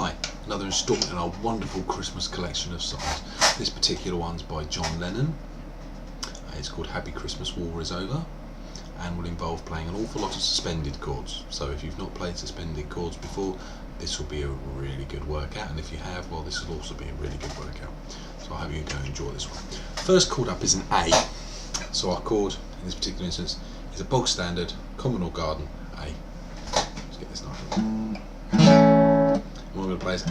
Hi, another instalment in our wonderful Christmas collection of songs. This particular one's by John Lennon. It's called Happy Christmas War Is Over and will involve playing an awful lot of suspended chords. So if you've not played suspended chords before, this will be a really good workout, and if you have, well, this will also be a really good workout. So I hope you can enjoy this one. First chord up is an A. So our chord in this particular instance is a bog standard common or garden A. Let's get this nice one. What I'm going to play is A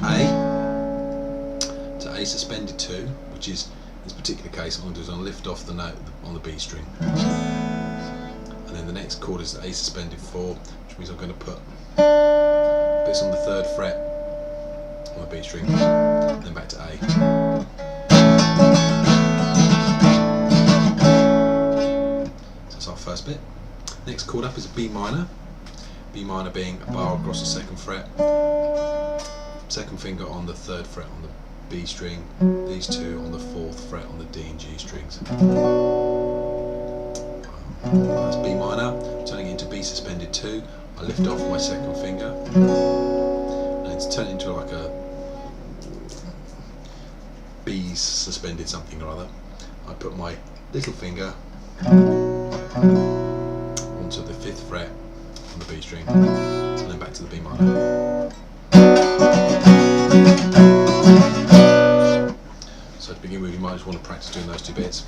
to A suspended 2, which is, in this particular case, I'm going to do is I'm going to lift off the note on the B string. And then the next chord is A suspended 4, which means I'm going to put bits on the 3rd fret on the B string, and then back to A. So that's our first bit. Next chord up is a B minor. B minor being a bar across the 2nd fret, 2nd finger on the 3rd fret on the B string, these two on the 4th fret on the D and G strings. That's B minor, turning it into B suspended 2. I lift off my 2nd finger, and it's turned into like a B suspended something or other. I put my little finger onto the 5th fret on the B string, and then back to the B minor. So to begin with, you might just want to practice doing those two bits.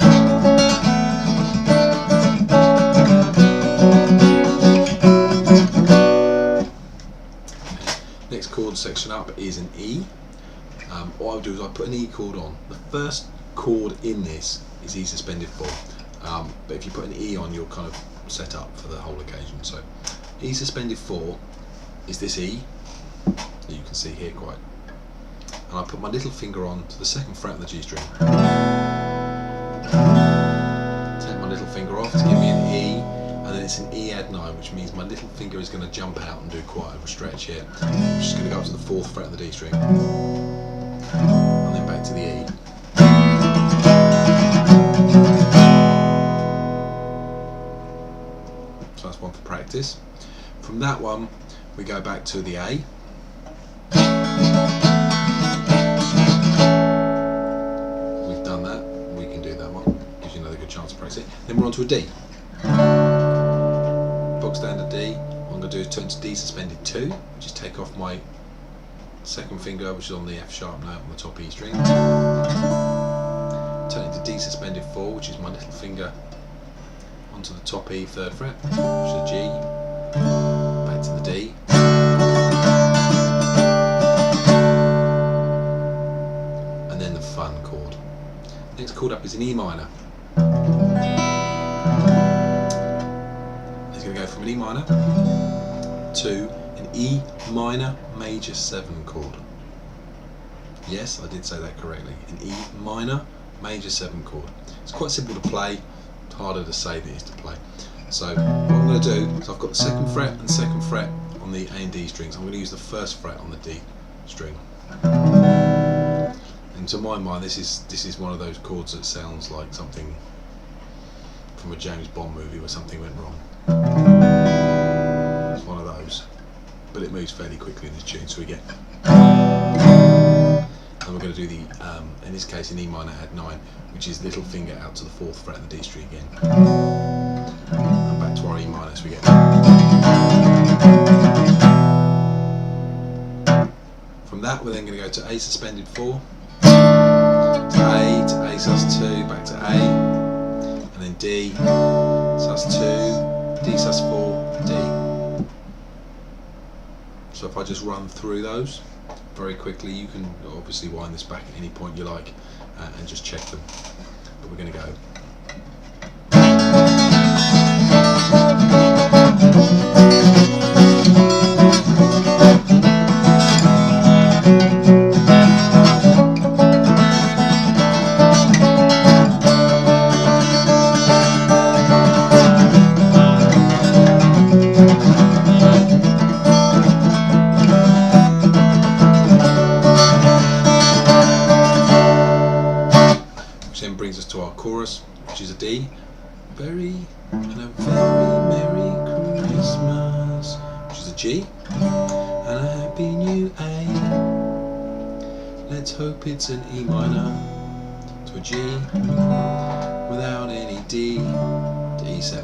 Next chord section up is an E. What I'll do is I'll put an E chord on. The first chord in this is E suspended 4, but if you put an E on, you're kind of set up for the whole occasion. So E suspended 4 is this E that you can see here quite. And I put my little finger on to the 2nd fret of the G string. Take my little finger off to give me an E, and then it's an E add 9, which means my little finger is going to jump out and do quite a stretch here, which is going to go up to the 4th fret of the D string, and then back to the E. So that's one for practice. From that one, we go back to the A. We've done that, we can do that one, gives you another good chance to practice it. Then we're on to a D. Bog standard D. What I'm going to do is turn to D suspended 2, which is take off my 2nd finger, which is on the F sharp note on the top E string. Turn it to D suspended 4, which is my little finger onto the top E 3rd fret, which is a G. Back to the D. And then the fun chord. Next chord up is an E minor. It's going to go from an E minor to an E minor major 7 chord. Yes, I did say that correctly. An E minor major 7 chord. It's quite simple to play, it's harder to say than it is to play. So what I'm going to do is I've got the 2nd fret and 2nd fret on the A and D strings. I'm going to use the 1st fret on the D string. And to my mind, this is one of those chords that sounds like something from a James Bond movie where something went wrong. It's one of those, but it moves fairly quickly in this tune, so we get. And we're going to do the, in this case, an E minor add 9, which is little finger out to the 4th fret of the D string again. And back to our E minor, so we get. From that, we're then going to go to A suspended 4, to A sus2, back to A, and then D, sus2, D sus4, D. So if I just run through those very quickly, you can obviously wind this back at any point you like and just check them. But we're going to go. Then brings us to our chorus, which is a D. Very Merry Christmas, which is a G, and a Happy New A. hope it's an E minor to a G without any D to E7.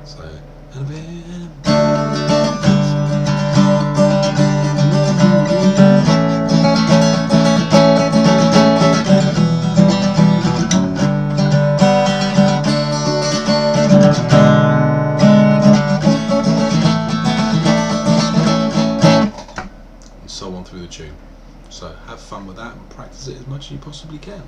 So, so on through the tune. So have fun with that and practice it as much as you possibly can.